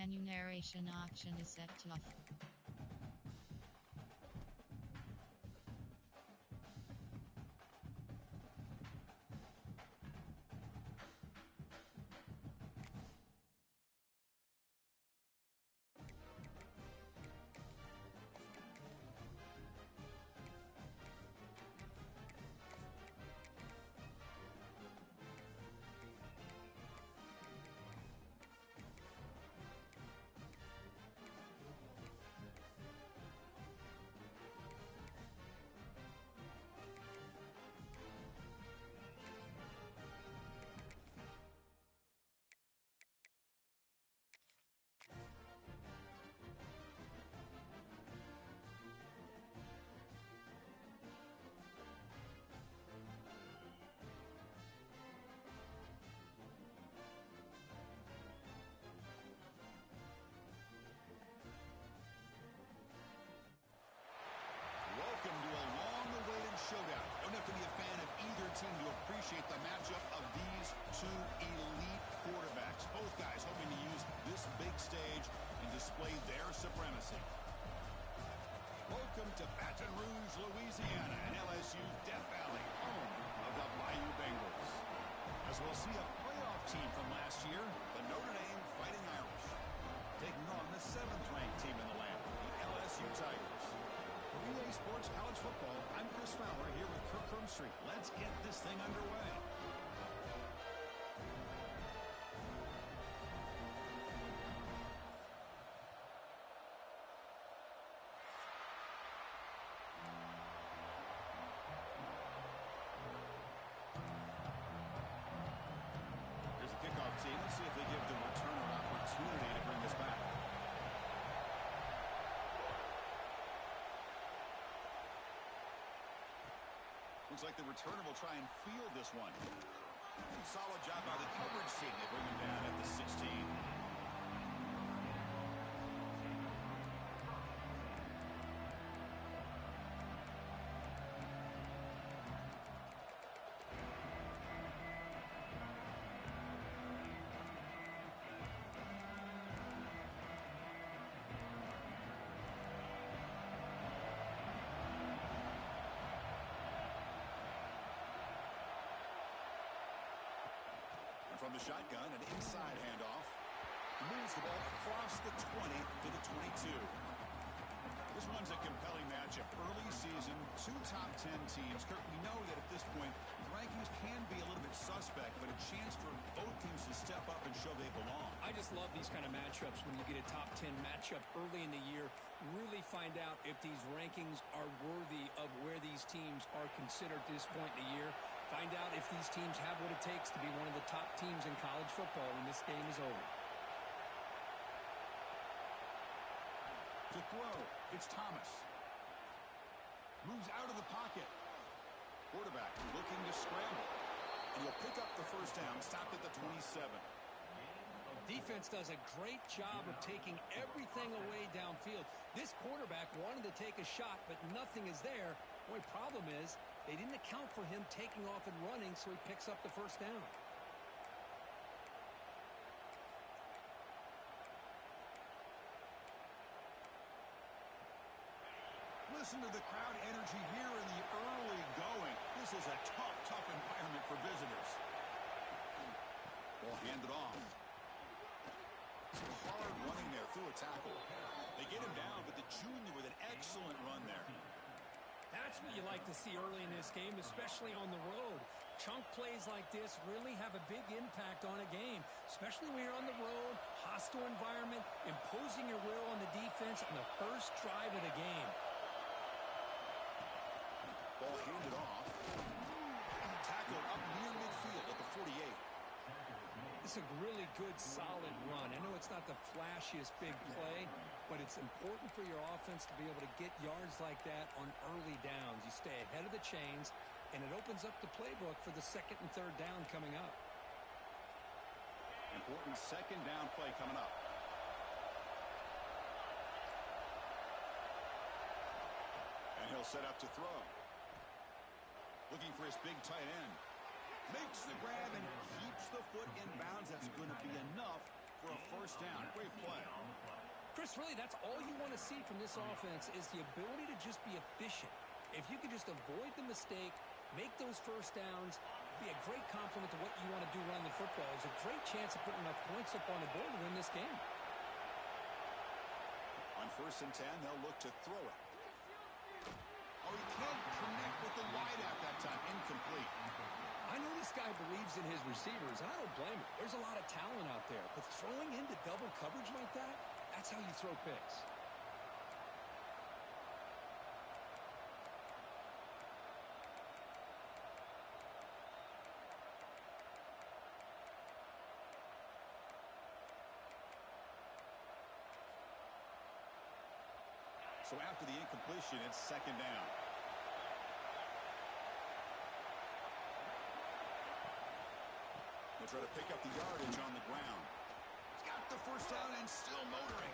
remuneration auction is set to off. Welcome to a long-awaited showdown. Don't have to be a fan of either team to appreciate the matchup of these two elite quarterbacks. Both guys hoping to use this big stage and display their supremacy. Welcome to Baton Rouge, Louisiana, and LSU's Death Valley, home of the Bayou Bengals. As we'll see a playoff team from last year, the Notre Dame Fighting Irish, taking on the 7th-ranked team in the land, the LSU Tigers. For EA Sports College Football, I'm Chris Fowler here with Kirk Crumstreet. Let's get this thing underway. Here's the kickoff team. Let's see if they give the returner an opportunity to bring this back. Looks like the returner will try and field this one. Solid job by the coverage team. They bring him down at the 16. From the shotgun, an inside handoff. He moves the ball across the 20 to the 22. This one's a compelling matchup. Early season, two top 10 teams. Kirk, we know that at this point, the rankings can be a little bit suspect, but a chance for both teams to step up and show they belong. I just love these kind of matchups when you get a top 10 matchup early in the year. Really find out if these rankings are worthy of where these teams are considered at this point in the year. Find out if these teams have what it takes to be one of the top teams in college football when this game is over. To throw, it's Thomas. Moves out of the pocket. Quarterback looking to scramble. And he'll pick up the first down, stopped at the 27. Defense does a great job of taking everything away downfield. This quarterback wanted to take a shot, but nothing is there. The only problem is they didn't account for him taking off and running, so he picks up the first down. Listen to the crowd energy here in the early going. This is a tough environment for visitors. Ball handed off. Some hard running there through a tackle. They get him down, but the junior with an excellent run there. That's what you like to see early in this game, especially on the road. Chunk plays like this really have a big impact on a game, especially when you're on the road, hostile environment, imposing your will on the defense on the first drive of the game. Ball handed off. Tackled up near midfield at the 48. It's a really good, solid run. I know it's not the flashiest big play, but it's important for your offense to be able to get yards like that on early downs. You stay ahead of the chains, and it opens up the playbook for the second and third down coming up. Important second down play coming up. And he'll set up to throw. Looking for his big tight end. Makes the grab and keeps the foot in bounds. That's going to be enough for a first down. Great play. Chris, really, that's all you want to see from this offense is the ability to just be efficient. If you can just avoid the mistake, make those first downs, be a great compliment to what you want to do running the football. There's a great chance of putting enough points up on the board to win this game. On 1st and 10, they'll look to throw it. Oh, he can't connect with the wideout that time. Incomplete. I know this guy believes in his receivers. I don't blame him. There's a lot of talent out there. But throwing into double coverage like that, that's how you throw picks. So after the incompletion, it's 2nd down. They'll try to pick up the yardage on the ground. He's got the first down and still motoring.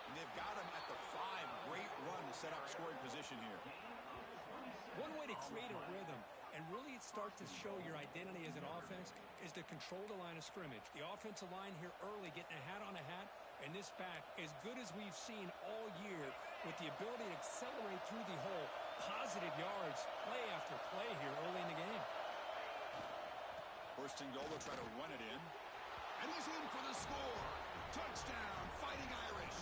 And they've got him at the 5. Great run to set up scoring position here. One way to create a rhythm and really start to show your identity as an offense is to control the line of scrimmage. The offensive line here early getting a hat on a hat, and this back as good as we've seen all year with the ability to accelerate through the hole. Positive yards, play after play here early in the game. 1st and goal, they'll try to run it in. And he's in for the score. Touchdown, Fighting Irish.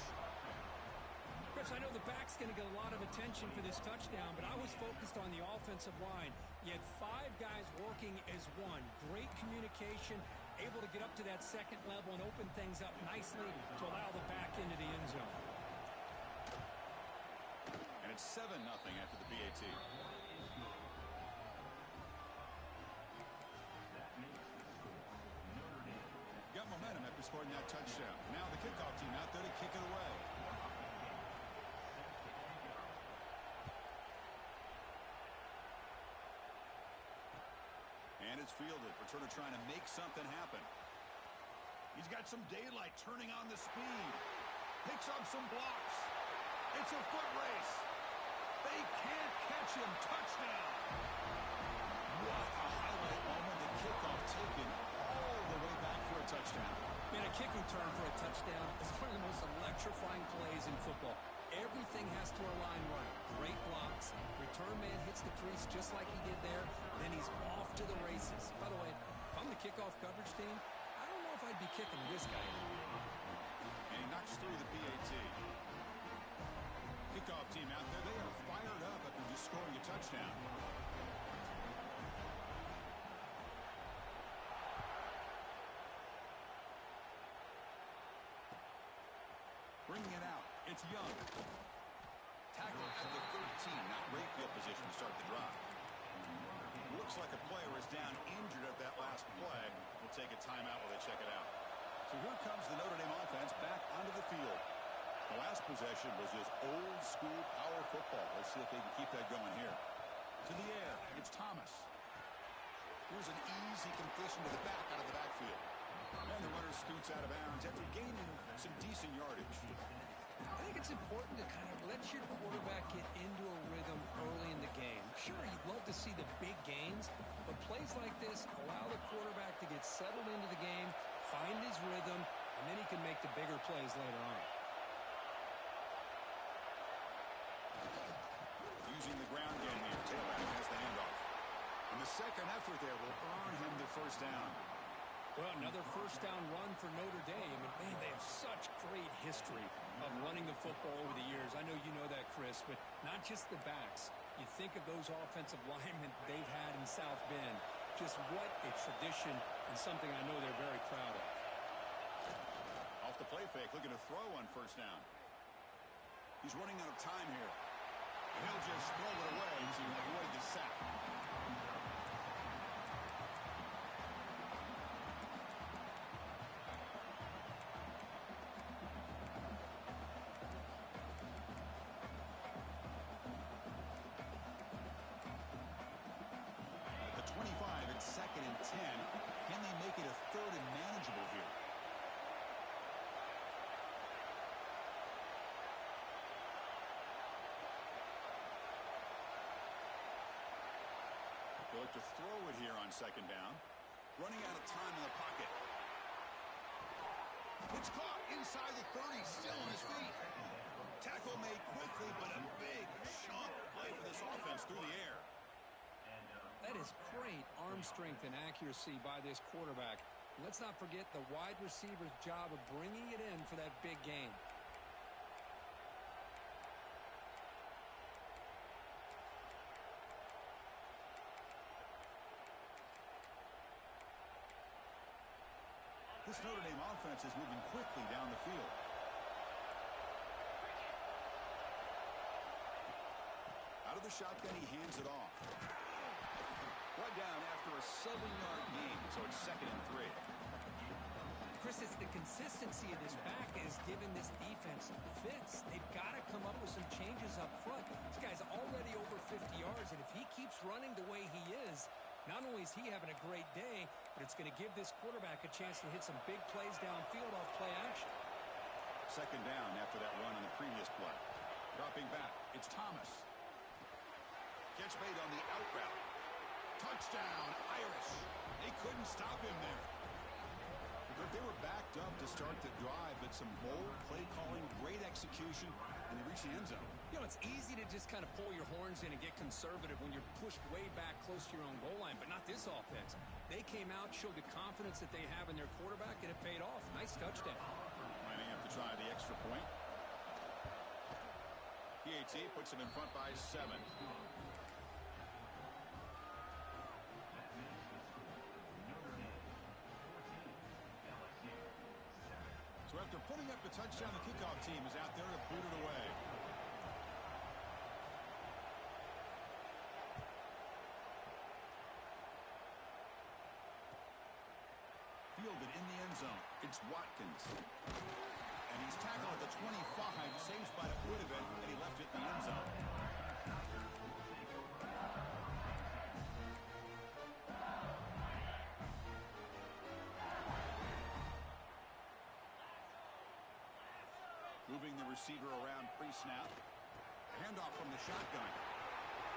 Chris, I know the back's going to get a lot of attention for this touchdown, but I was focused on the offensive line. You had 5 guys working as one. Great communication, able to get up to that 2nd level and open things up nicely to allow the back into the end zone. And it's 7-0 after the PAT. Got momentum after scoring that touchdown. Now the kickoff team out there to kick it away. And it's fielded. Returner trying to make something happen. He's got some daylight, turning on the speed. Picks up some blocks. It's a foot race. They can't catch him. Touchdown. What a highlight moment. The kickoff taken all the way back for a touchdown. Man, a kick return for a touchdown is one of the most electrifying plays in football. Everything has to align right. Great blocks. Return man hits the crease just like he did there. Then he's off to the races. By the way, if I'm the kickoff coverage team, I don't know if I'd be kicking this guy anymore. And he knocks through the PAT. Kickoff team out there. They are fired up after just scoring a touchdown. Bringing it out. It's Young. Tackle at the 13. Not great field position to start the drive. Looks like a player is down injured at that last play. We'll take a timeout while they check it out. So here comes the Notre Dame offense back onto the field. The last possession was just old school power football. Let's see if they can keep that going here. To the air. It's Thomas. Here's an easy completion to the back out of the backfield. And the runner scoots out of bounds after gaining some decent yardage. I think it's important to kind of let your quarterback get into a rhythm early in the game. Sure, you'd love to see the big gains, but plays like this allow the quarterback to get settled into the game, find his rhythm, and then he can make the bigger plays later on. Using the ground game here. Taylor has the handoff. And the second effort there will earn him the first down. Well, another first down run for Notre Dame. And, man, they have such great history of running the football over the years. I know you know that, Chris, but not just the backs. You think of those offensive linemen they've had in South Bend. Just what a tradition and something I know they're very proud of. Off the play fake, looking to throw on first down. He's running out of time here. And he'll just throw it away to avoid the sack. At the 25, it's 2nd and 10. Can they make it a 3rd and manageable here? They look to throw it here on 2nd down. Running out of time in the pocket. It's caught inside the 30, still on his feet. Tackle made quickly, but a big chunk play for this offense through the air. That is great arm strength and accuracy by this quarterback. Let's not forget the wide receiver's job of bringing it in for that big game. This Notre Dame offense is moving quickly down the field. Out of the shotgun, he hands it off. Brought down after a 7-yard gain, so it's 2nd and 3. Chris, it's the consistency of this back is giving this defense fits. They've got to come up with some changes up front. This guy's already over 50 yards, and if he keeps running the way he is, not only is he having a great day, but it's going to give this quarterback a chance to hit some big plays downfield off play action. 2nd down after that run on the previous play. Dropping back, it's Thomas. Catch made on the out route. Touchdown, Irish. They couldn't stop him there. But they were backed up to start the drive, but some bold play calling, great execution, and they reached the end zone. You know, it's easy to just kind of pull your horns in and get conservative when you're pushed way back close to your own goal line, but not this offense. They came out, showed the confidence that they have in their quarterback, and it paid off. Nice touchdown. Lining up to try the extra point. PAT puts them in front by 7. So after putting up the touchdown, the kickoff team is out there to boot it away. Fielded in the end zone. It's Watkins. And he's tackled at the 25. Same spot it would have been, and he left it in the end zone. Moving the receiver around pre-snap. Handoff from the shotgun.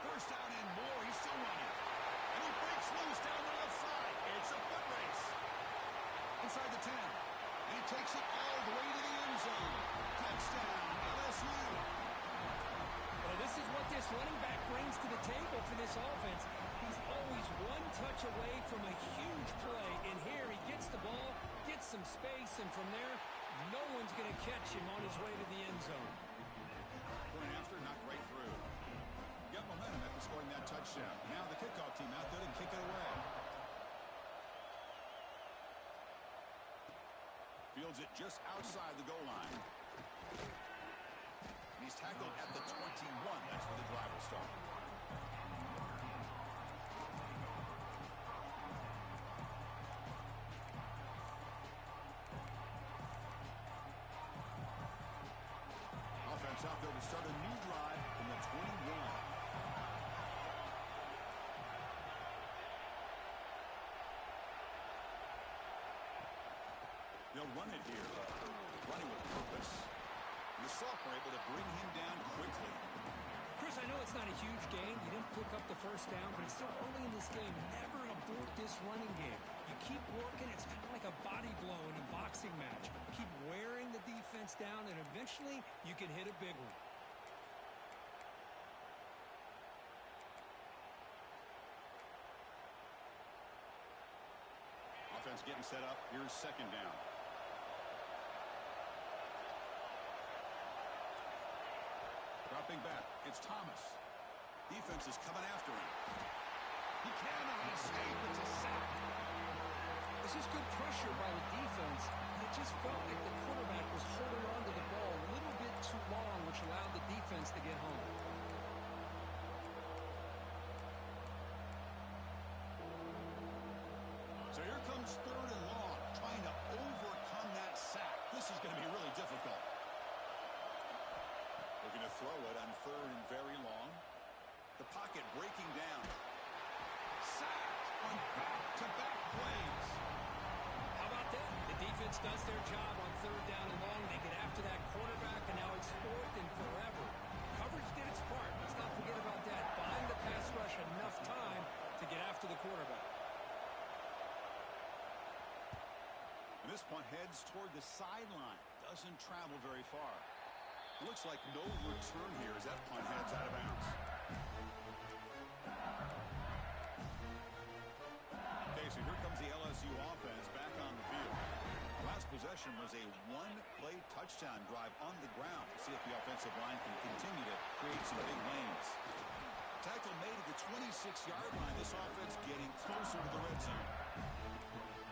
First down and more. He's still running. And he breaks loose down the left side. It's a foot race. Inside the 10. And he takes it all the way to the end zone. Touchdown, LSU. Well, this is what this running back brings to the table for this offense. He's always one touch away from a huge play. And here he gets the ball, gets some space, and from there, no one's going to catch him on his way to the end zone. Point after, knocked right through. Got momentum after scoring that touchdown. Now the kickoff team out there to kick it away. Fields it just outside the goal line. And he's tackled at the 21. That's where the drive will start. Offense out there to start a new drive from the 21. They'll run it here. Running with purpose. And the sophomore able to bring him down quickly. Chris, I know it's not a huge gain. You didn't pick up the first down, but it's still early in this game. Never abort this running game. You keep working. It's kind of like a body blow in a boxing match. Keep wearing the defense down, and eventually you can hit a big one. Offense getting set up. Here's 2nd down. Dropping back. It's Thomas. Defense is coming after him. He cannot escape. It's a sack. This is good pressure by the defense. It just felt like the quarterback was holding on to the ball a little bit too long, which allowed the defense to get home. So here comes 3rd and long, trying to overcome that sack. This is going to be really difficult. Looking to throw it on 3rd and very long. The pocket breaking down. Sacked on back-to-back plays. How about that? The defense does their job on 3rd down and long. They get after that quarterback, and now it's 4th and forever. Coverage did its part. Let's not forget about that. Behind the pass rush, enough time to get after the quarterback. And This punt heads toward the sideline. Doesn't travel very far. Looks like no return here as that punt heads out of bounds. Okay, so here comes the LSU offense back on the field. Last possession was a one-play touchdown drive on the ground. See if the offensive line can continue to create some big lanes. Tackle made at the 26-yard line. This offense getting closer to the red zone.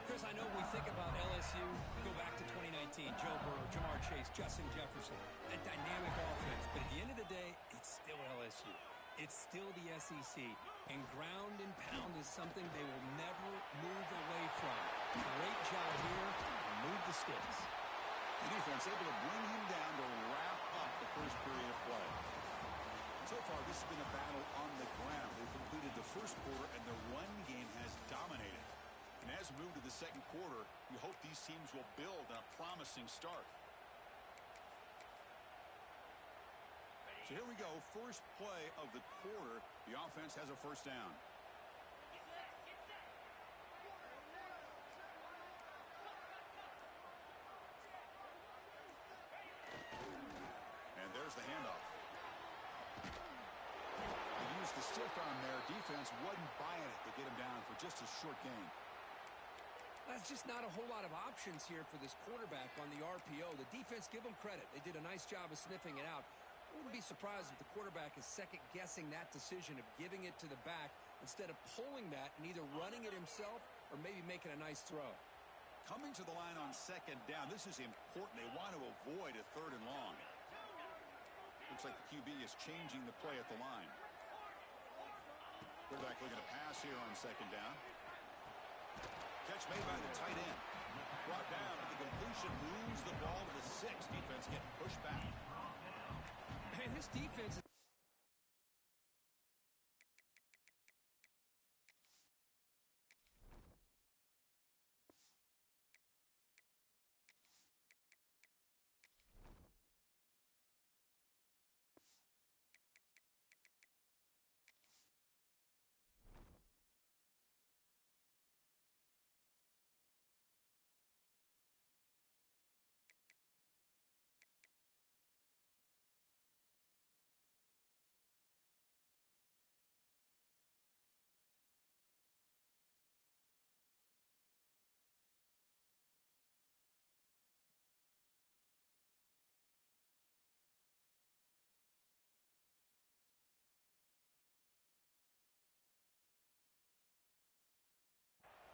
Chris, I know we think about LSU, we go back to 2019, Joe Burrow, Jamar Chase, Justin Jefferson, that dynamic offense. But at the end of the day, it's still LSU. It's still the SEC. And ground and pound is something they will never move away from. Great job here and move the sticks. The defense able to bring him down to wrap up the first period of play. So far, this has been a battle on the ground. They've completed the first quarter, and their run game has dominated. And as we move to the second quarter, we hope these teams will build on a promising start. So here we go, first play of the quarter. The offense has a first down. And there's the handoff. They used the stiff arm there. Defense wasn't buying it to get him down for just a short gain. That's just not a whole lot of options here for this quarterback on the RPO. The defense, give them credit. They did a nice job of sniffing it out. I wouldn't be surprised if the quarterback is second-guessing that decision of giving it to the back instead of pulling that and either running it himself or maybe making a nice throw. Coming to the line on second down, this is important. They want to avoid a third and long. Looks like the QB is changing the play at the line. Quarterback looking to pass here on second down. Catch made by the tight end. Brought down at the completion, moves the ball to the 6. Defense getting pushed back. Man, this defense...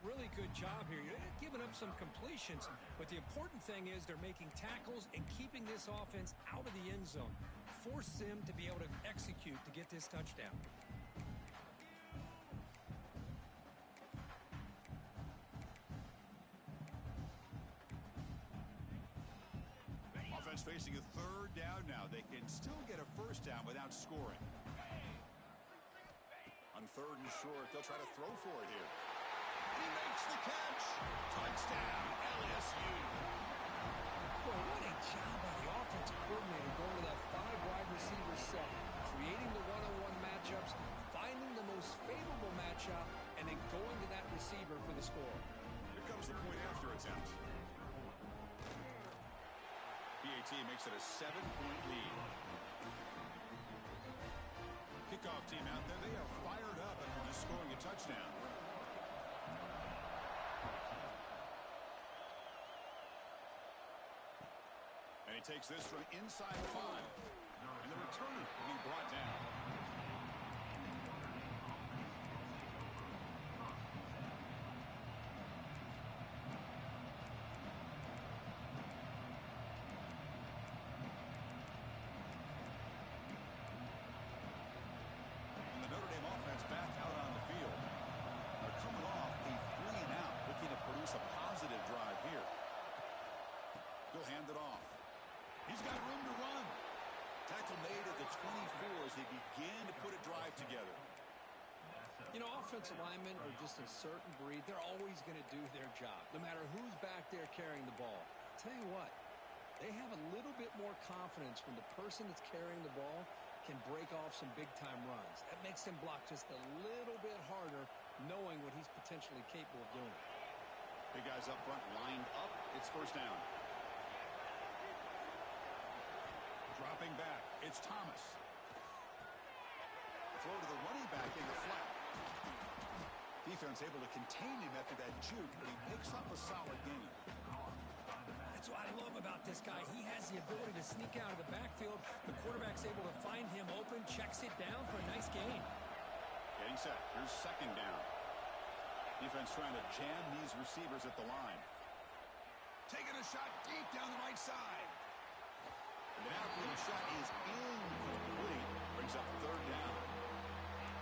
Really good job here. You're giving up some completions, but the important thing is they're making tackles and keeping this offense out of the end zone. Force them to be able to execute to get this touchdown. Offense facing a third down now. They can still get a first down without scoring. On third and short, they'll try to throw for it here. He makes the catch. Touchdown, LSU. Boy, what a job by the offensive coordinator going to that 5 wide receiver set, creating the one-on-one matchups, finding the most favorable matchup, and then going to that receiver for the score. Here comes the point after attempt. PAT makes it a 7-point lead. Kickoff team out there, they are fired up after just scoring a touchdown. And he takes this from inside 5. And the return will be brought down. And the Notre Dame offense back out on the field. They're coming off a 3-and-out, looking to produce a positive drive here. He'll hand it off. He's got room to run. Tackle made at the 24 as they begin to put a drive together. You know, offensive linemen are just a certain breed. They're always going to do their job, no matter who's back there carrying the ball. I'll tell you what, they have a little bit more confidence when the person that's carrying the ball can break off some big-time runs. That makes them block just a little bit harder, knowing what he's potentially capable of doing. Big guys up front lined up. It's first down. Dropping back. It's Thomas. Throw to the running back in the flat. Defense able to contain him after that juke, but he picks up a solid gain. That's what I love about this guy. He has the ability to sneak out of the backfield. The quarterback's able to find him open, checks it down for a nice gain. Getting set. Here's second down. Defense trying to jam these receivers at the line. Taking a shot deep down the right side. And the downfield shot is incomplete. Brings up third down.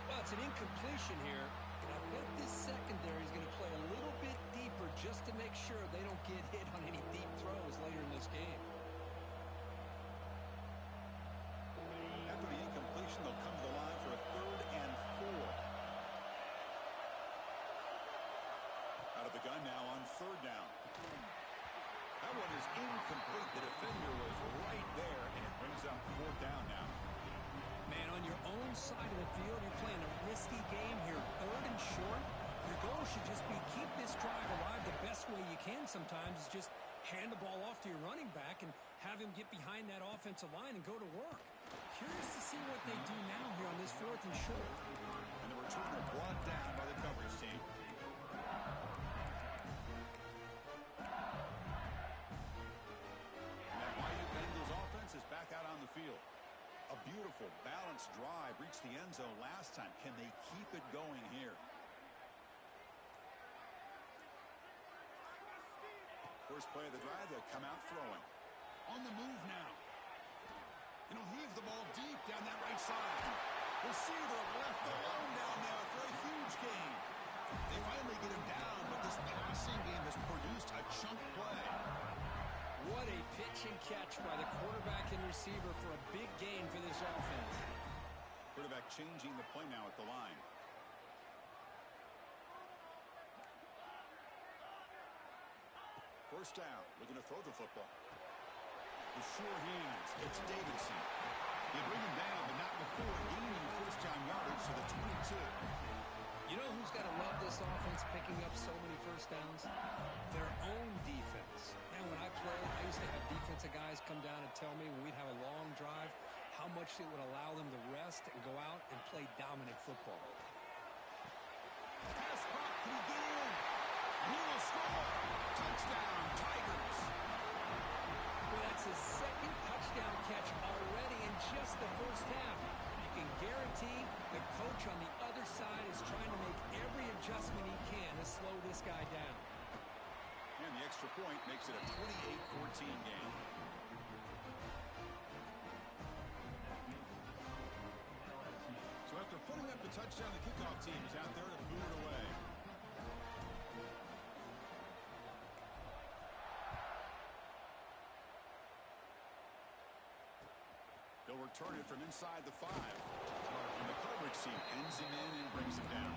Well, it's an incompletion here. But I bet this secondary is going to play a little bit deeper just to make sure they don't get hit on any deep throws later in this game. After the incompletion, they'll come to the line for a 3rd and 4. Out of the gun now on 3rd down. That one is incomplete. The defender was right there, and it brings up 4th down now. Man, on your own side of the field, you're playing a risky game here. 3rd and short. Your goal should just be keep this drive alive the best way you can sometimes is just hand the ball off to your running back and have him get behind that offensive line and go to work. Curious to see what they do now here on this 4th and short. And the returner brought down by the coverage team. And that Bayou Bengals offense is back out on the field. A beautiful, balanced drive reached the end zone last time. Can they keep it going here? First play of the drive, they'll come out throwing. On the move now. And he'll heave the ball deep down that right side. Receiver left alone down there for a huge gain. They finally get him down, but this passing game has produced a chunk play. What a pitch and catch by the quarterback and receiver for a big gain for this offense. Quarterback changing the play now at the line. First down, looking to throw the football. With sure hands, it's Davidson. They bring him down, but not before gaining first down yardage to the 22. You know who's got to love this offense picking up so many first downs? Their own defense. Man, when I played, I used to have defensive guys come down and tell me when we'd have a long drive how much it would allow them to rest and go out and play dominant football. Pass clock, can he get in? He will score. Touchdown, Tigers. Well, that's his second touchdown catch already in just the first half. You can guarantee the coach on the other side is trying to make every adjustment he can to slow this guy down. And the extra point makes it a 28-14 game. So after putting up the touchdown, the kickoff team is out there to boot it away. They'll return it from inside the 5. And the coverage team ends him in and brings him down.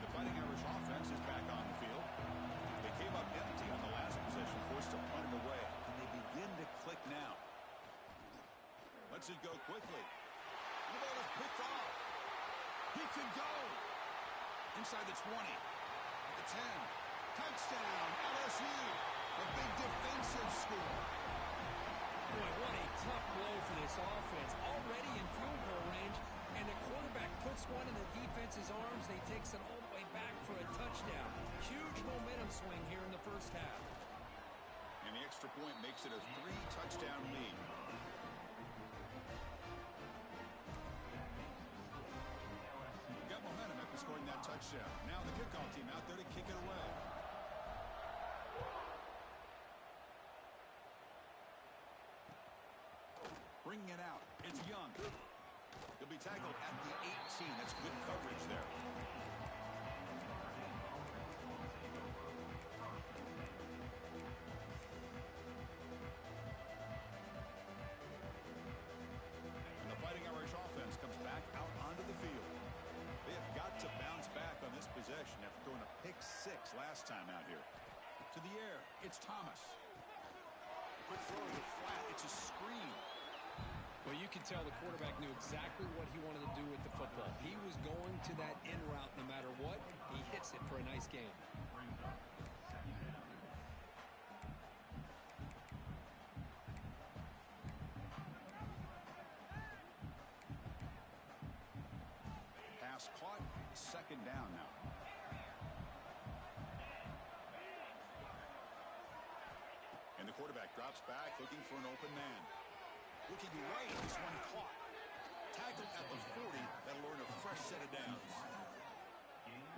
The Fighting Irish offense is back on the field. They came up empty on the last possession, forced to punt it away. And they begin to click now. Lets it go quickly. The ball is picked off. He can go. Inside the 20, at the 10, touchdown, LSU, a big defensive score. Boy, what a tough blow for this offense. Already in field goal range, and the quarterback puts one in the defense's arms. They takes it all the way back for a touchdown. Huge momentum swing here in the first half. And the extra point makes it a 3-touchdown lead. Scoring that touchdown. Now the kickoff team out there to kick it away. Bringing it out. It's Young. He'll be tackled at the 18. That's good coverage there. And the Fighting Irish offense comes back out onto the field. They have got to bounce back on this possession after throwing a pick 6 last time out here. To the air, it's Thomas. Quick throw to the flat, it's a screen. Well, you can tell the quarterback knew exactly what he wanted to do with the football. He was going to that in route no matter what. He hits it for a nice gain. Pass caught. Second down now. And the quarterback drops back looking for an open man. Looking right, this one caught. Tackled at the 40. That'll earn a fresh set of downs.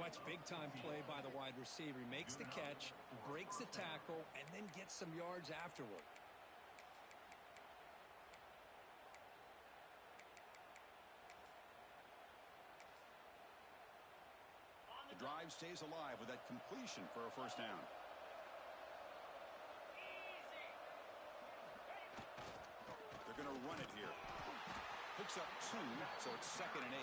Watch big-time play by the wide receiver. He makes the catch, breaks the tackle, and then gets some yards afterward. The drive stays alive with that completion for a first down. They're going to run it here. Picks up 2, so it's 2nd and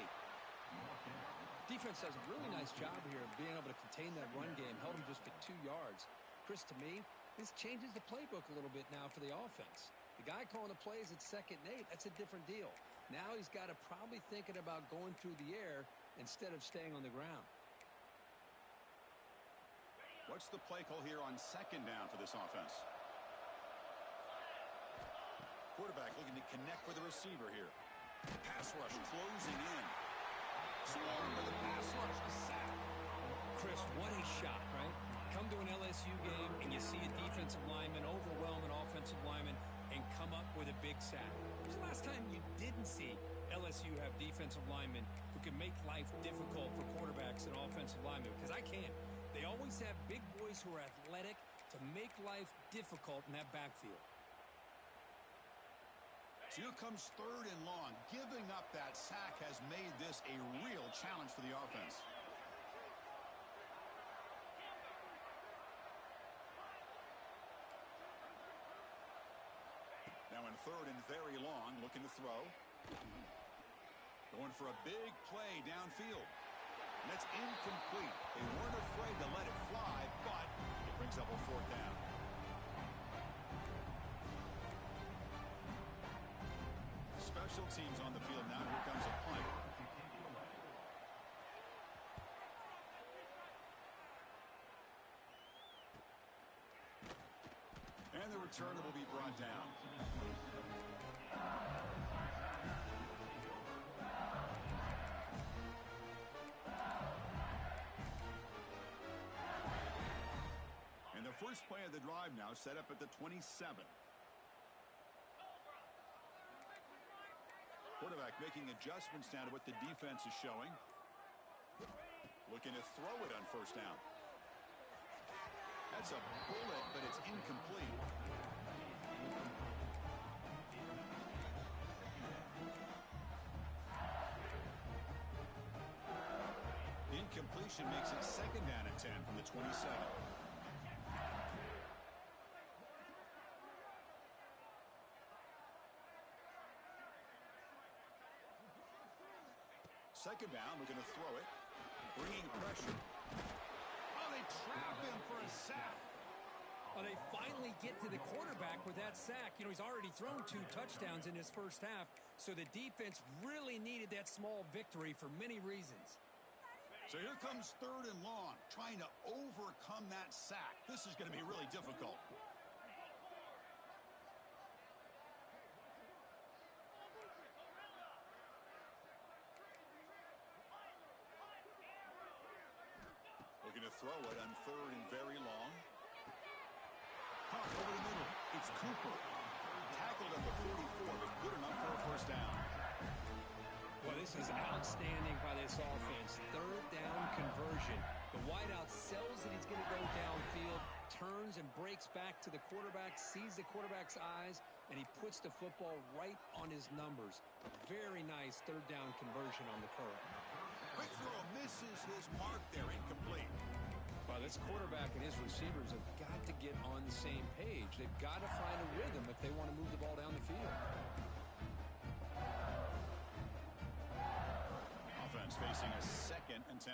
8. Defense does a really nice job here of being able to contain that run game. Held him just to 2 yards. Chris, to me, this changes the playbook a little bit now for the offense. The guy calling the plays at 2nd and 8, that's a different deal. Now he's got to probably thinking about going through the air instead of staying on the ground. What's the play call here on 2nd down for this offense? Quarterback looking to connect with the receiver here. Pass rush closing in. Swarmed with the pass rush. A sack. Chris, what a shot, right? Come to an LSU game and you see a defensive lineman overwhelm an offensive lineman and come up with a big sack. When was the last time you didn't see LSU have defensive linemen who can make life difficult for quarterbacks and offensive linemen? Because I can't. They always have big boys who are athletic to make life difficult in that backfield. So here comes 3rd and long. Giving up that sack has made this a real challenge for the offense. Now in 3rd and very long, looking to throw. Going for a big play downfield. And that's incomplete. They weren't afraid to let it fly, but it brings up a 4th down. Special teams on the field now. Here comes a punt. And the returner will be brought down. And the first play of the drive now set up at the 27. Quarterback making adjustments down to what the defense is showing. Looking to throw it on 1st down. That's a bullet, but it's incomplete. Incompletion makes it 2nd down and 10 from the 27. Second down, we're going to throw it. Bringing pressure. Oh, they trap him for a sack. Well, they finally get to the quarterback with that sack. You know, he's already thrown 2 touchdowns in his first half, so the defense really needed that small victory for many reasons. So here comes 3rd and long, trying to overcome that sack. This is going to be really difficult. Looking to throw it on 3rd and very long. Caught over the middle. It's Cooper. Tackled at the 44, but good enough for a first down. Well, this is outstanding by this offense. 3rd down conversion. The wideout sells that he's going to go downfield, turns and breaks back to the quarterback, sees the quarterback's eyes, and he puts the football right on his numbers. Very nice 3rd down conversion on the curve. Quick throw misses his mark there, incomplete. Well, this quarterback and his receivers have got to get on the same page. They've got to find a rhythm if they want to move the ball down the field. Offense facing a 2nd and 10.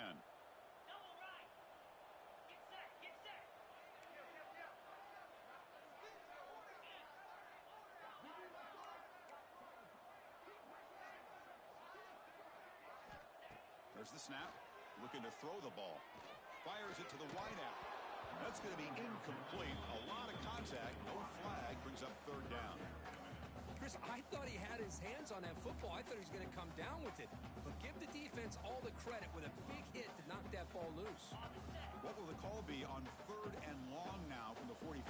Here's the snap. Looking to throw the ball. Fires it to the wideout. That's going to be incomplete. A lot of contact. No flag. Brings up third down. Chris, I thought he had his hands on that football. I thought he was going to come down with it. But give the defense all the credit with a big hit to knock that ball loose. What will the call be on third and long now from the 44?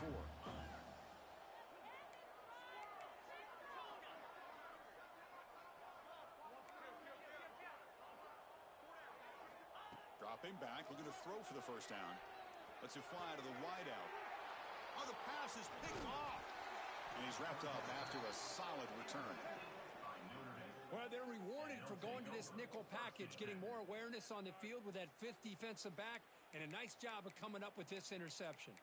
Dropping back, looking to throw for the first down. Lets it fly to the wideout. Oh, the pass is picked off. And he's wrapped up after a solid return. Well, they're rewarded for going to this nickel package, getting more awareness on the field with that fifth defensive back, and a nice job of coming up with this interception.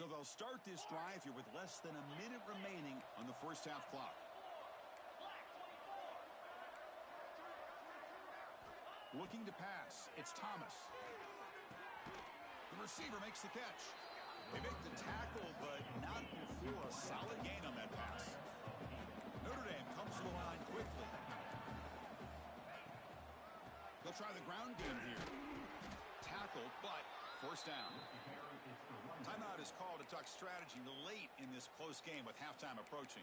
So they'll start this drive here with less than a minute remaining on the first half clock. Looking to pass. It's Thomas. The receiver makes the catch. They make the tackle, but not before a solid gain on that pass. Notre Dame comes to the line quickly. They'll try the ground game here. Tackle, but first down. Timeout is called to talk strategy late in this close game with halftime approaching.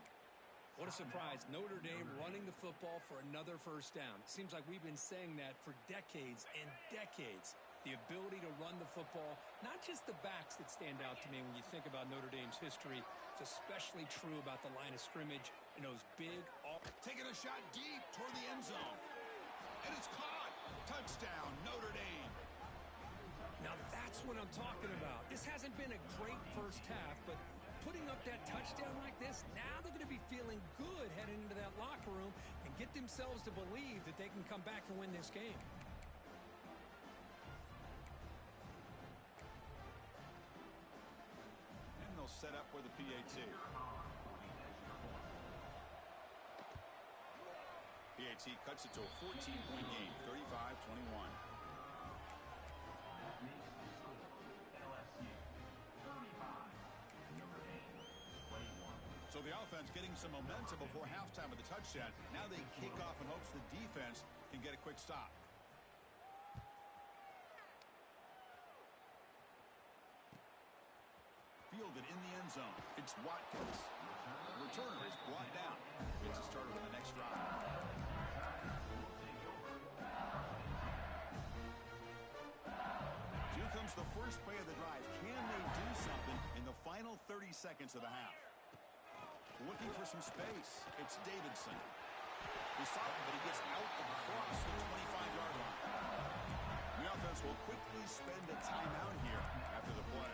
What a surprise. Notre Dame running the football for another first down. It seems like we've been saying that for decades and decades. The ability to run the football, not just the backs that stand out to me when you think about Notre Dame's history. It's especially true about the line of scrimmage and those big... Taking a shot deep toward the end zone. And it's caught. Touchdown, Notre Dame. Now that's what I'm talking about. This hasn't been a great first half, but putting up that touchdown like this, now they're going to be feeling good heading into that locker room and get themselves to believe that they can come back and win this game. And they'll set up with a PAT. PAT cuts it to a 14-point game, 35-21. So the offense getting some momentum before halftime with the touchdown. Now they kick off in hopes the defense can get a quick stop. Fielded in the end zone. It's Watkins. The returner is brought down. Gets a starter on the next drive. Here comes the first play of the drive. Can they do something in the final 30 seconds of the half? Looking for some space. It's Davidson. He's stopped, but he gets out across the 25-yard line. The offense will quickly spend a timeout here after the play.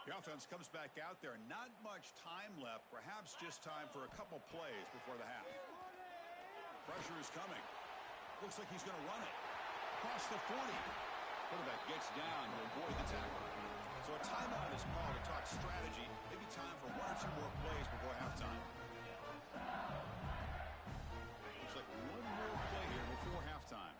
The offense comes back out there. Not much time left. Perhaps just time for a couple plays before the half. Pressure is coming. Looks like he's going to run it. Across the 40. Quarterback gets down to avoid the tackle. So a timeout is called to talk strategy. Maybe time for one or two more plays before halftime. Looks like one more play here before halftime.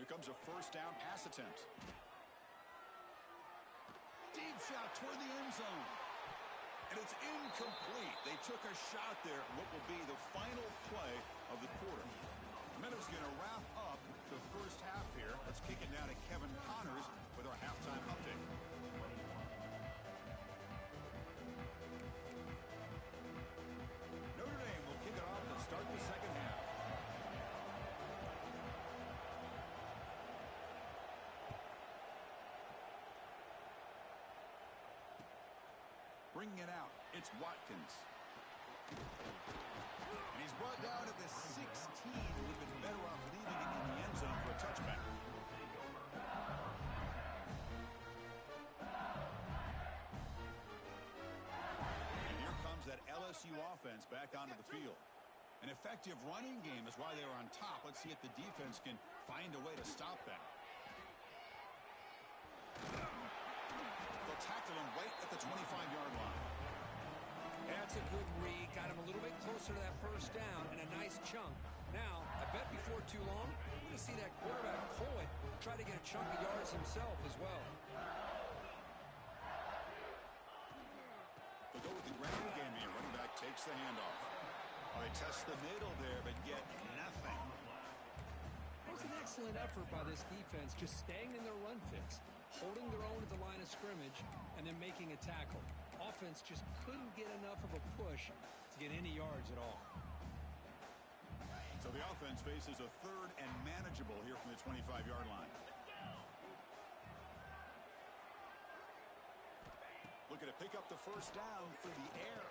Here comes a first down pass attempt. Deep shot toward the end zone. And it's incomplete. They took a shot there at what will be the final play of the quarter. Minutes going to wrap up the first half here. Let's kick it down to Kevin Connors with our halftime update. Notre Dame will kick it off to start the second half. Bringing it out, it's Watkins. He's brought down at the 16. Would have been better off leaving it in the end zone for a touchback. And here comes that LSU offense back onto the field. An effective running game is why they were on top. Let's see if the defense can find a way to stop that. They'll tackle him right at the 25-yard line. That's a good read. Got him a little bit closer to that first down and a nice chunk. Now, I bet before too long, we're going to see that quarterback pull it, try to get a chunk of yards himself as well. They'll go with the ground game here. Running back takes the handoff. They test the middle there, but get nothing. That was an excellent effort by this defense, just staying in their run fix, holding their own at the line of scrimmage, and then making a tackle. Offense just couldn't get enough of a push to get any yards at all. So the offense faces a third and manageable here from the 25-yard line. Looking to pick up the first down through the air.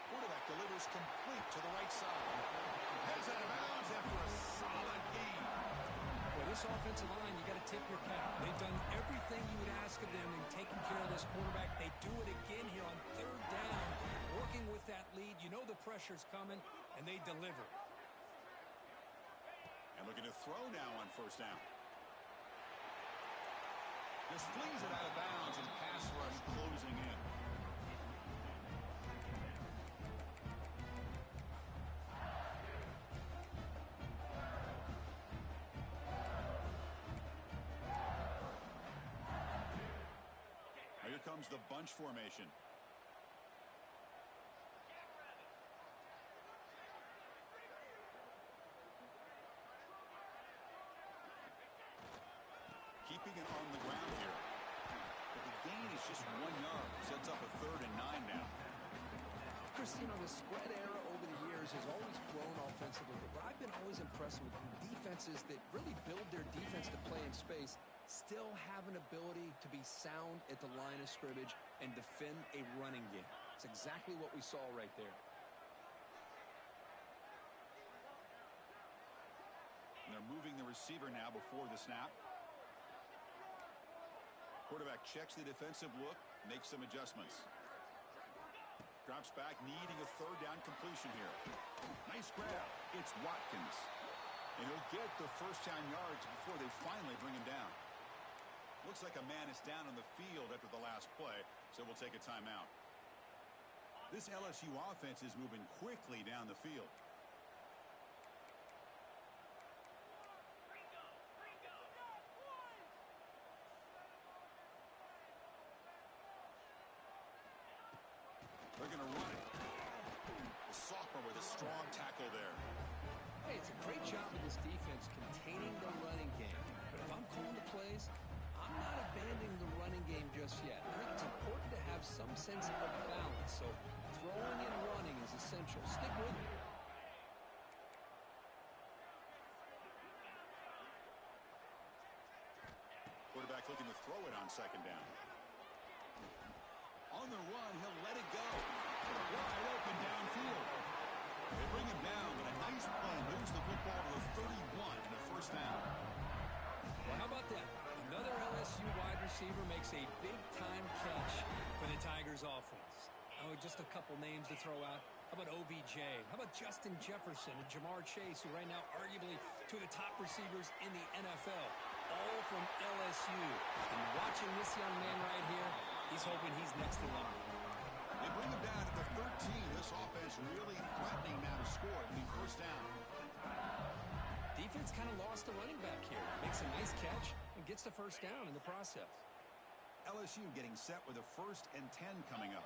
Quarterback delivers complete to the right side. Heads out of bounds after a solid gain. Well, this offensive line, you got to tip your cap. They've done everything you would ask of them in taking care of this quarterback. They do it again here on third down, working with that lead. You know the pressure's coming, and they deliver. And looking to throw now on first down. Just flings it out of bounds and pass rush closing in. Now here comes the bunch formation. Keeping it on the ground here. But the gain is just 1 yard. Sets up a 3rd and 9 now. Christine, the spread era over the years has always grown offensively, but what I've been always impressed with defenses that really build their defense to play in space still have an ability to be sound at the line of scrimmage and defend a running game. It's exactly what we saw right there. And they're moving the receiver now before the snap. Quarterback checks the defensive look, makes some adjustments. Drops back, needing a third down completion here. Nice grab. It's Watkins. And he'll get the first down yards before they finally bring him down. Looks like a man is down on the field after the last play, so we'll take a timeout. This LSU offense is moving quickly down the field. They're going to run it. The sophomore with a strong tackle there. Hey, it's a great job of this defense containing the running game. But if I'm calling the plays, I'm not abandoning the running game just yet. I think it's important to have some sense of balance. So throwing and running is essential. Stick with it. Quarterback looking to throw it on second down. On the run, he'll let it go. Wide open downfield. They bring him down, but a nice play moves the football to the 31 and a first down. Well, how about that? Another LSU wide receiver makes a big-time catch for the Tigers offense. Oh, just a couple names to throw out. How about OBJ? How about Justin Jefferson and Jamar Chase, who right now arguably two of the top receivers in the NFL, all from LSU. And watching this young man right here, he's hoping he's next in line. They bring him down at the 13. This offense really threatening now to score at the first down. Defense kind of lost the running back here. Makes a nice catch and gets the first down in the process. LSU getting set with a 1st and 10 coming up.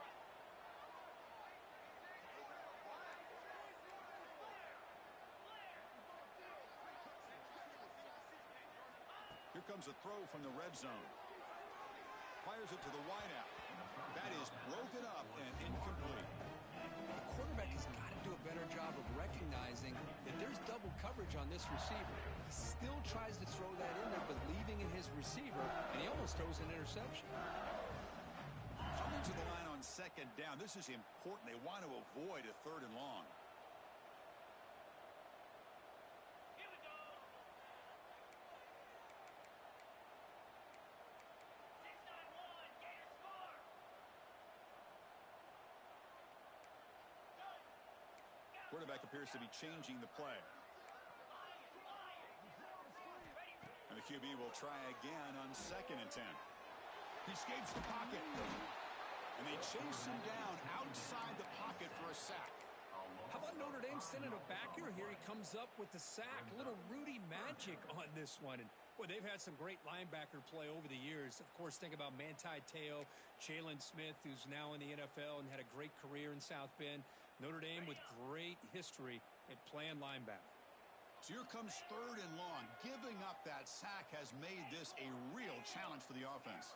Here comes a throw from the red zone. Fires it to the wideout. That is broken up and incomplete. The quarterback has got to do a better job of recognizing that there's double coverage on this receiver. He still tries to throw that in there, believing in his receiver, and he almost throws an interception. Coming to the line on second down. This is important. They want to avoid a 3rd and long. Quarterback appears to be changing the play. And the QB will try again on 2nd and 10. He escapes the pocket. And they chase him down outside the pocket for a sack. How about Notre Dame sending a backer here? He comes up with the sack. A little Rudy magic on this one. And, boy, they've had some great linebacker play over the years. Of course, think about Manti Te'o, Jalen Smith, who's now in the NFL and had a great career in South Bend. Notre Dame with great history at playing linebacker. So here comes 3rd and long. Giving up that sack has made this a real challenge for the offense.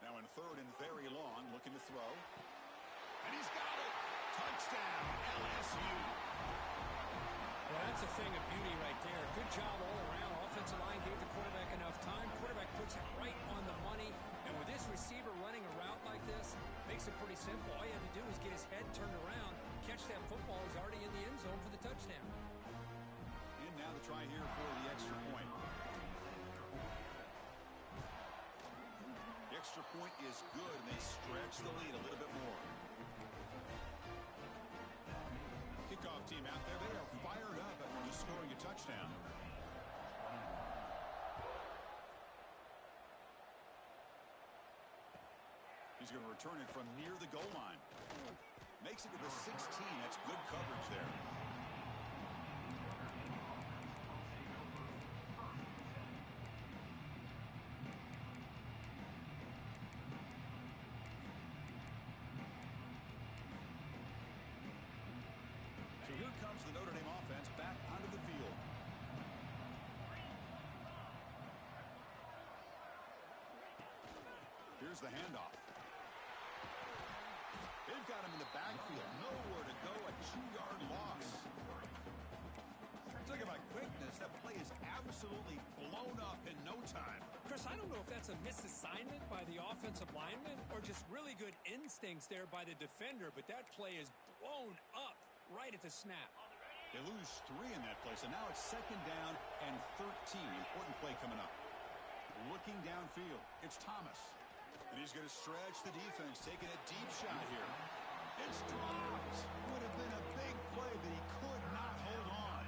Now in 3rd and very long, looking to throw. And he's got it. Touchdown, LSU. Well, that's a thing of beauty right there. Good job all around. Offensive line gave the quarterback enough time. Quarterback puts it right on the money. And with this receiver running a route like this, makes it pretty simple. All you have to do is get his head turned around, catch that football. He's already in the end zone for the touchdown. And now the try here for the extra point. The extra point is good, and they stretch the lead a little bit more. Kickoff team out there, they are fired up after just scoring a touchdown. He's going to return it from near the goal line. Makes it to the 16. That's good coverage there. So here comes the Notre Dame offense back onto the field. Here's the handoff. They've got him in the backfield. Nowhere to go. A 2-yard loss. Talk about quickness. That play is absolutely blown up in no time. Chris, I don't know if that's a misassignment by the offensive lineman or just really good instincts there by the defender, but that play is blown up right at the snap. They lose 3 in that play, so now it's 2nd down and 13. Important play coming up. Looking downfield, it's Thomas. And he's going to stretch the defense, taking a deep shot here. It's dropped. Would have been a big play, but he could not hold on.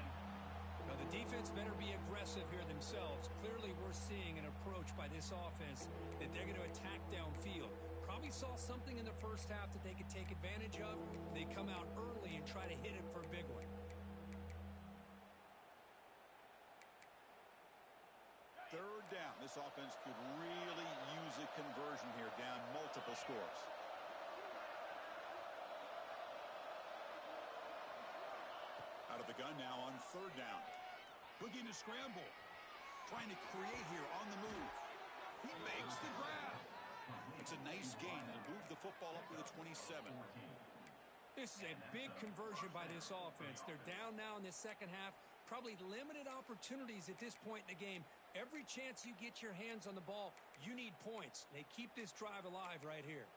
Now, the defense better be aggressive here themselves. Clearly, we're seeing an approach by this offense that they're going to attack downfield. Probably saw something in the first half that they could take advantage of. They come out early and try to hit it for a big one. Third down. This offense could really use a conversion here, down multiple scores. Out of the gun now on 3rd down. Looking to scramble. Trying to create here on the move. He makes the grab. It's a nice gain. He'll move the football up to the 27. This is a big conversion by this offense. They're down now in the second half. Probably limited opportunities at this point in the game. Every chance you get your hands on the ball, you need points. They keep this drive alive right here.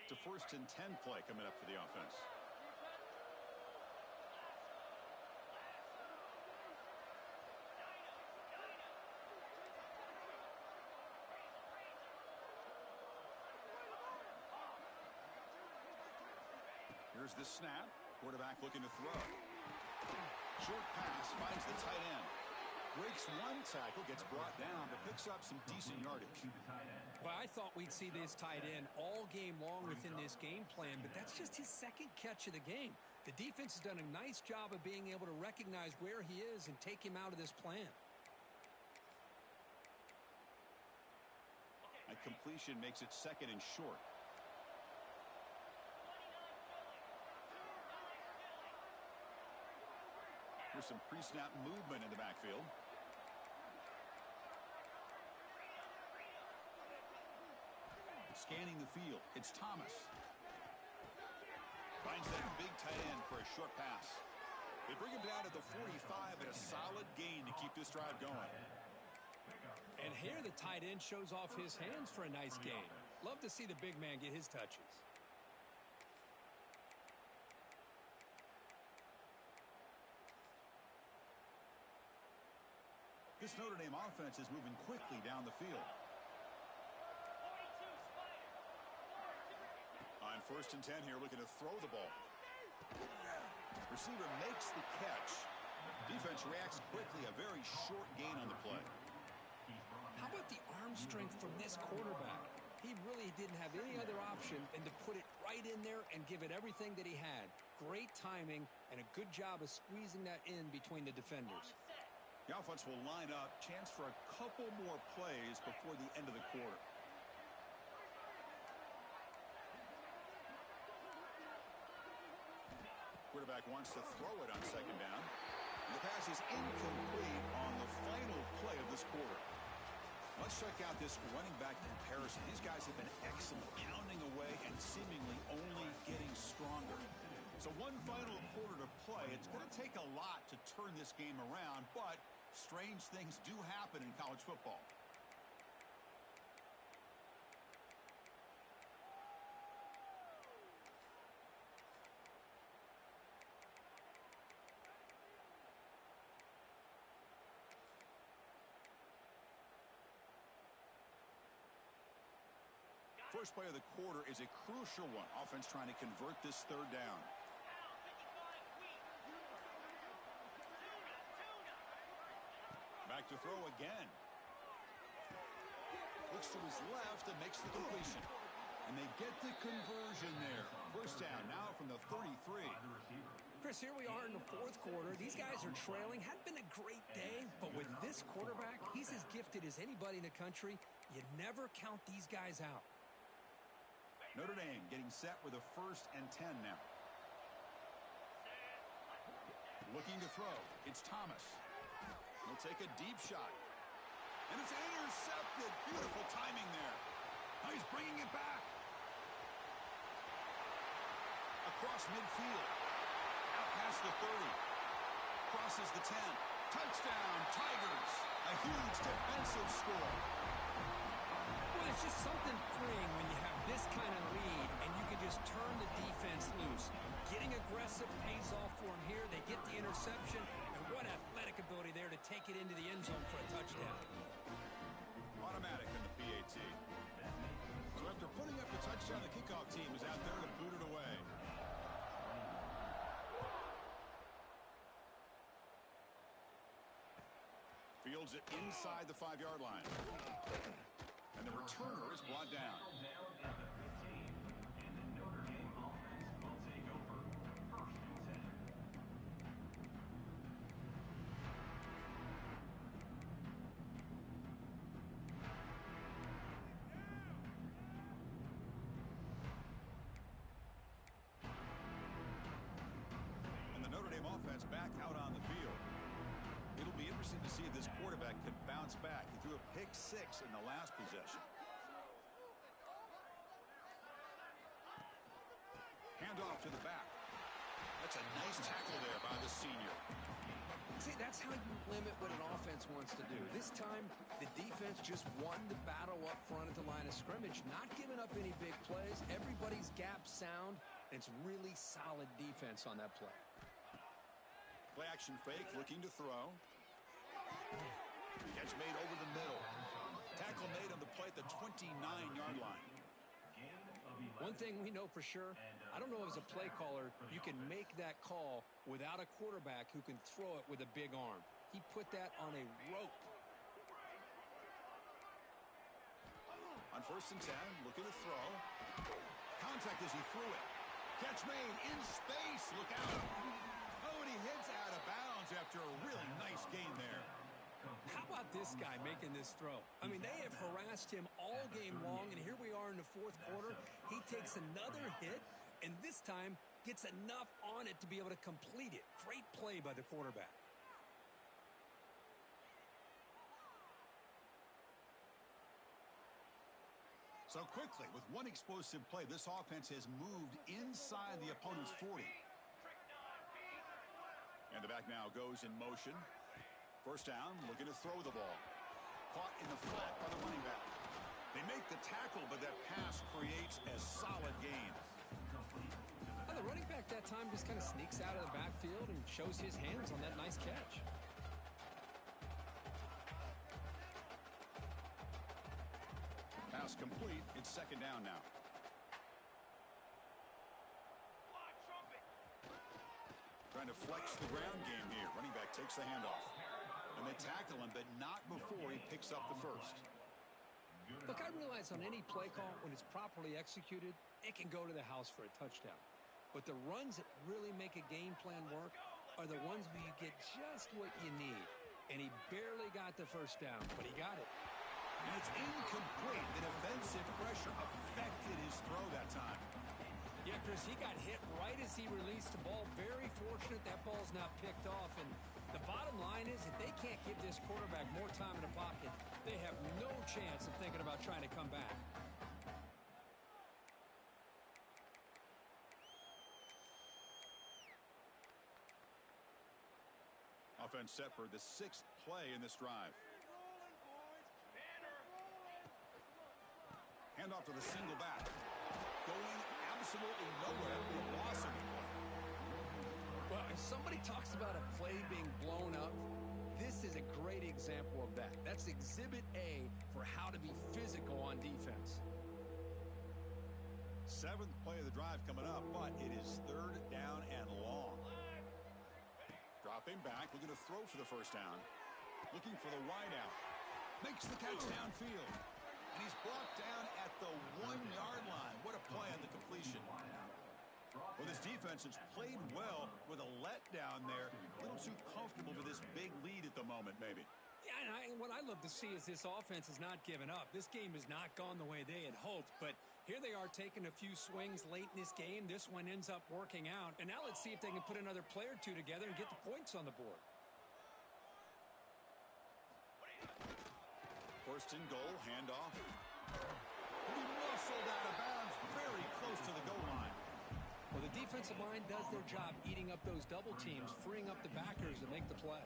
It's a 1st and 10 play coming up for the offense. Here's the snap. Quarterback looking to throw. Short pass, finds the tight end. Breaks one tackle, gets brought down, but picks up some decent yardage. Well, I thought we'd see this tight end all game long within this game plan, but that's just his 2nd catch of the game. The defense has done a nice job of being able to recognize where he is and take him out of this plan. A completion makes it 2nd and short. Here's some pre-snap movement in the backfield. Scanning the field, it's Thomas. Finds that big tight end for a short pass. They bring him down to the 45 and a solid gain to keep this drive going. And here the tight end shows off his hands for a nice gain. Love to see the big man get his touches. This Notre Dame offense is moving quickly down the field. On 1st and 10 here, looking to throw the ball. Receiver makes the catch. Defense reacts quickly. A very short gain on the play. How about the arm strength from this quarterback? He really didn't have any other option than to put it right in there and give it everything that he had. Great timing and a good job of squeezing that in between the defenders. The offense will line up. Chance for a couple more plays before the end of the quarter. Quarterback wants to throw it on 2nd down. And the pass is incomplete on the final play of this quarter. Let's check out this running back comparison. These guys have been excellent, pounding away and seemingly only getting stronger. So one final quarter to play. It's going to take a lot to turn this game around, but strange things do happen in college football. First play of the quarter is a crucial one. Offense trying to convert this 3rd down. Back to throw again. Looks to his left and makes the completion. And they get the conversion there. 1st down now from the 33. Chris, here we are in the 4th quarter. These guys are trailing. Hadn't been a great day, but with this quarterback, he's as gifted as anybody in the country. You never count these guys out. Notre Dame getting set with a 1st and 10 now. Looking to throw. It's Thomas. He'll take a deep shot. And it's intercepted. Beautiful timing there. Now he's bringing it back. Across midfield. Out past the 30. Crosses the 10. Touchdown, Tigers. A huge defensive score. Well, it's just something freeing when you have this kind of lead and you can just turn the defense loose. Getting aggressive pays off for them here. They get the interception, and what athletic ability there to take it into the end zone for a touchdown. Automatic in the PAT. So after putting up the touchdown, the kickoff team is out there to boot it away. Fields it inside the 5-yard line. And the returner is brought down. And the Notre Dame offense back out on the field. It'll be interesting to see if this quarterback can bounce back. He threw a pick 6 in the last possession. Handoff to the back. That's a nice tackle there by the senior. See, that's how you limit what an offense wants to do. This time, the defense just won the battle up front at the line of scrimmage, not giving up any big plays. Everybody's gap sound. It's really solid defense on that play. Play action fake, looking to throw. Catch made over the middle. Tackle made on the play at the 29-yard line. One thing we know for sure, I don't know as a play caller, you can make that call without a quarterback who can throw it with a big arm. He put that on a rope. On 1st and 10, looking to throw. Contact as he threw it. Catch made in space. Look out. Oh, and he hits out of bounds after a really nice gain there. How about this guy making this throw? I mean, they have harassed him all game long, and here we are in the 4th quarter. He takes another hit, and this time gets enough on it to be able to complete it. Great play by the quarterback. So quickly, with one explosive play, this offense has moved inside the opponent's 40. And the back now goes in motion. 1st down, looking to throw the ball. Caught in the flat by the running back. They make the tackle, but that pass creates a solid gain. The running back that time just kind of sneaks out of the backfield and shows his hands on that nice catch. pass complete. It's second down now. Trying to flex the ground game here. Running back takes the handoff. And they tackle him, but not before he picks up the first. Look, I realize on any play call, when it's properly executed, it can go to the house for a touchdown. But the runs that really make a game plan work are the ones where you get just what you need. And he barely got the first down, but he got it. And it's incomplete. The defensive pressure affected his throw that time. Yeah, Chris, he got hit right as he released the ball. Very fortunate that ball's not picked off. And the bottom line is if they can't give this quarterback more time in the pocket, they have no chance of thinking about trying to come back. Offense set for the 6th play in this drive. Handoff to the single back. Going absolutely nowhere. The loss of the play. Well, if somebody talks about a play being blown up, this is a great example of that. That's exhibit A for how to be physical on defense. 7th play of the drive coming up, but it is 3rd down and long. Dropping back, looking to throw for the first down. Looking for the wide out. Makes the catch downfield. And he's blocked down at the 1-yard line. What a play on the completion. Well, this defense has played well with a letdown there. A little too comfortable for this big lead at the moment, maybe. Yeah, and what I love to see is this offense has not given up. This game has not gone the way they had hoped, but here they are taking a few swings late in this game. This one ends up working out. And now let's see if they can put another play or two together and get the points on the board. First and goal, handoff. He muscled out of bounds, very close to the goal line. Well, the defensive line does their job eating up those double teams, freeing up the backers to make the play.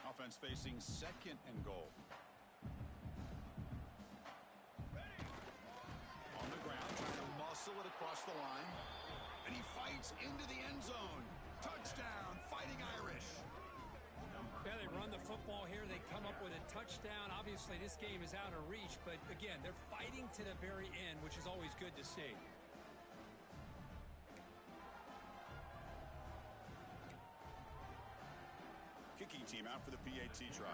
Offense facing 2nd and goal. On the ground, trying to muscle it across the line. And he fights into the end zone. Touchdown, Fighting Irish. Yeah, they run the football here. They come up with a touchdown. Obviously, this game is out of reach. But, again, they're fighting to the very end, which is always good to see. Kicking team out for the PAT try.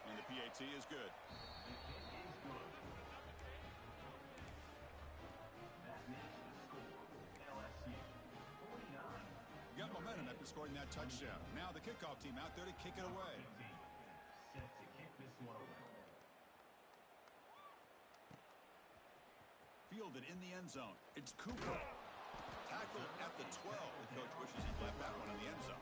And the PAT is good. You got momentum after scoring that touchdown. Now the kickoff team out there to kick it away. Fielded in the end zone. It's Cooper. Tackled at the 12. The coach wishes he'd left that one in the end zone.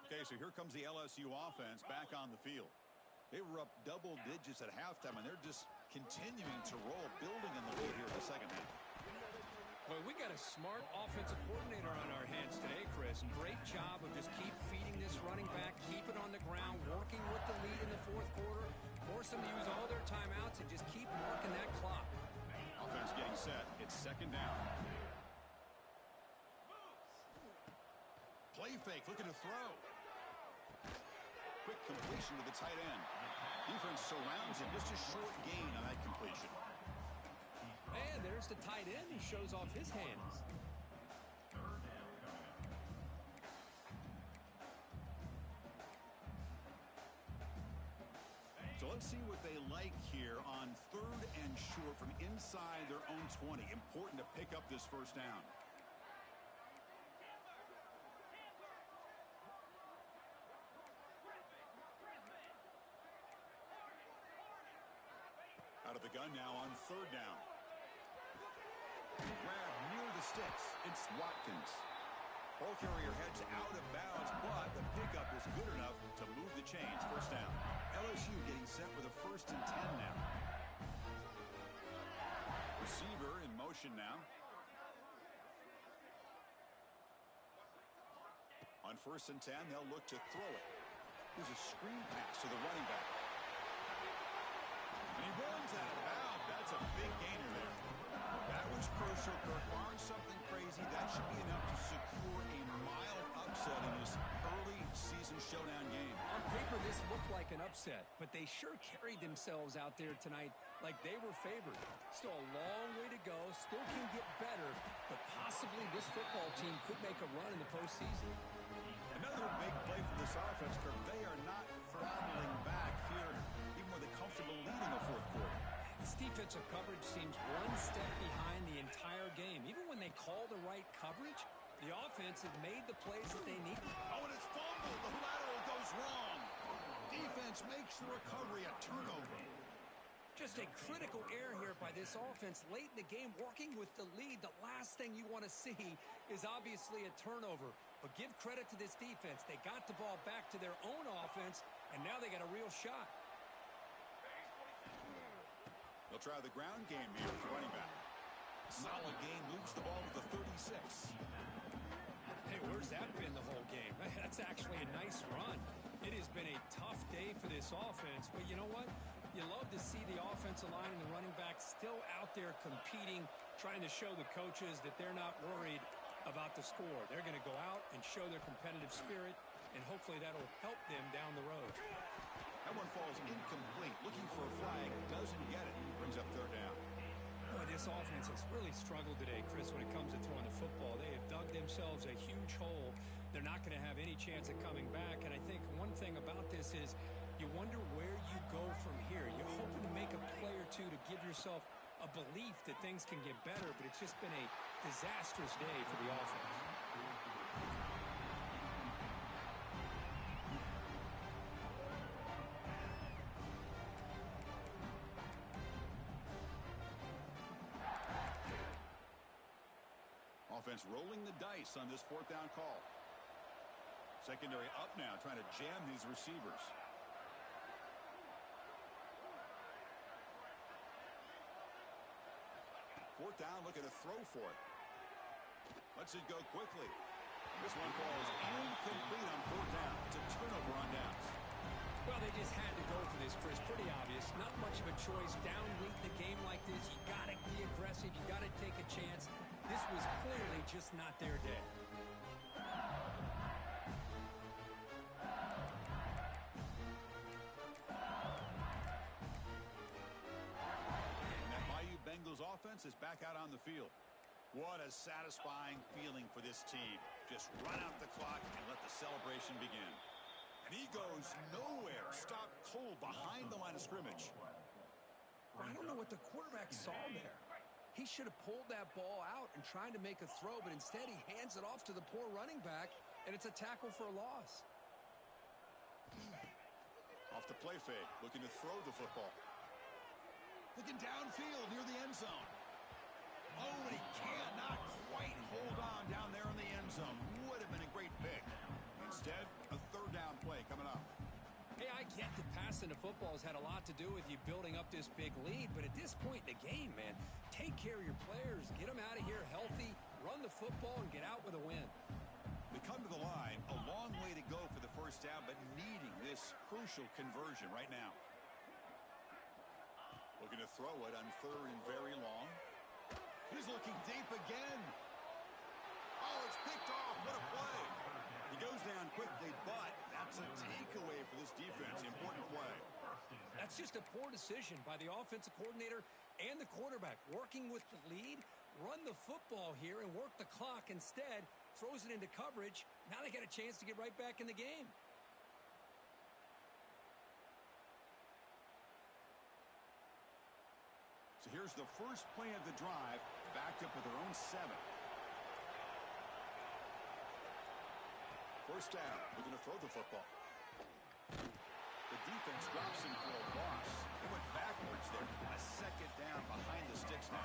Okay, so here comes the LSU offense back on the field. They were up double digits at halftime, and they're just continuing to roll, building in the lead here in the second half. Well, we got a smart offensive coordinator on our hands today, Chris. Great job of just keep feeding this running back, keep it on the ground, working with the lead in the 4th quarter, force them to use all their timeouts, and just keep working that clock. Offense getting set. It's 2nd down. Play fake, looking to throw. Quick completion to the tight end. Defense surrounds him. Just a short gain on that completion. And there's the tight end who shows off his hands. So let's see what they like here on 3rd and short from inside their own 20. Important to pick up this first down. Out of the gun now on 3rd down. Grab near the sticks. It's Watkins. Ball carrier heads out of bounds, but the pickup is good enough to move the chains. First down. LSU getting set with a 1st and 10 now. Receiver in motion now. On 1st and 10, they'll look to throw it. Here's a screen pass to the running back. And he runs out of bounds. That's a big gainer there. That was crucial, Kirk. Barring something crazy, that should be enough to secure a mild upset in this early season showdown game. On paper, this looked like an upset, but they sure carried themselves out there tonight like they were favored. Still a long way to go, still can get better, but possibly this football team could make a run in the postseason. Another big play for this offense, Kirk. They are not throttling back here, even with a comfortable lead in the 4th quarter. This defensive coverage seems one step behind the entire game. Even when they call the right coverage, the offense has made the plays that they need. Oh, and it's fumbled. The lateral goes wrong. Defense makes the recovery a turnover. Just a critical error here by this offense late in the game, working with the lead. The last thing you want to see is obviously a turnover. But give credit to this defense. They got the ball back to their own offense, and now they got a real shot. They'll try the ground game here with the running back. Solid game, moves the ball to the 36. Hey, where's that been the whole game? That's actually a nice run. It has been a tough day for this offense, but you know what? You love to see the offensive line and the running back still out there competing, trying to show the coaches that they're not worried about the score. They're going to go out and show their competitive spirit, and hopefully that'll help them down the road. That one falls incomplete. Looking for a flag, doesn't get it. Brings up 3rd down. Boy, this offense has really struggled today, Chris, when it comes to throwing the football. They have dug themselves a huge hole. They're not going to have any chance of coming back, and I think one thing about this is you wonder where you go from here. You're hoping to make a play or two to give yourself a belief that things can get better, but it's just been a disastrous day for the offense. Offense rolling the dice on this 4th down call. Secondary up now, trying to jam these receivers. Fourth down, looking to throw for it. Lets it go quickly. This one falls incomplete on 4th down. It's a turnover on downs. Well, they just had to go for this, Chris. Pretty obvious. Not much of a choice. Down late in the game like this, you got to be aggressive. You got to take a chance. This was clearly just not their day. And that Bayou Bengals offense is back out on the field. What a satisfying feeling for this team. Just run out the clock and let the celebration begin. And he goes nowhere. Stopped cold behind the line of scrimmage. I don't know what the quarterback saw there. He should have pulled that ball out and tried to make a throw, but instead he hands it off to the poor running back, and it's a tackle for a loss. Off the play fake, looking to throw the football. Looking downfield near the end zone. Oh, and he cannot quite hold on down there in the end zone. Would have been a great pick. Instead, a 3rd down play coming up. Hey, I get that passing the football has had a lot to do with you building up this big lead, but at this point in the game, man, take care of your players, get them out of here healthy, run the football, and get out with a win. They come to the line, a long way to go for the 1st down, but needing this crucial conversion right now. Looking to throw it on 3rd and very long. He's looking deep again. Oh, it's picked off. What a play. He goes down quickly, but that's a takeaway for this defense. Important play. That's just a poor decision by the offensive coordinator and the quarterback. Working with the lead, run the football here and work the clock. Instead, throws it into coverage. Now they got a chance to get right back in the game. So here's the first play of the drive, backed up with their own 7. 1st down, looking to throw the football. The defense drops him for a loss. They went backwards there. A 2nd down behind the sticks now.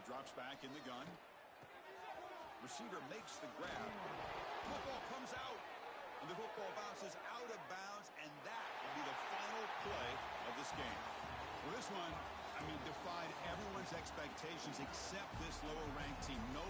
drops back in the gun. Receiver makes the grab. Football comes out. And the football bounces out of bounds, and that will be the final play of this game. Well, this one, defied everyone's expectations except this lower-ranked team. Nobody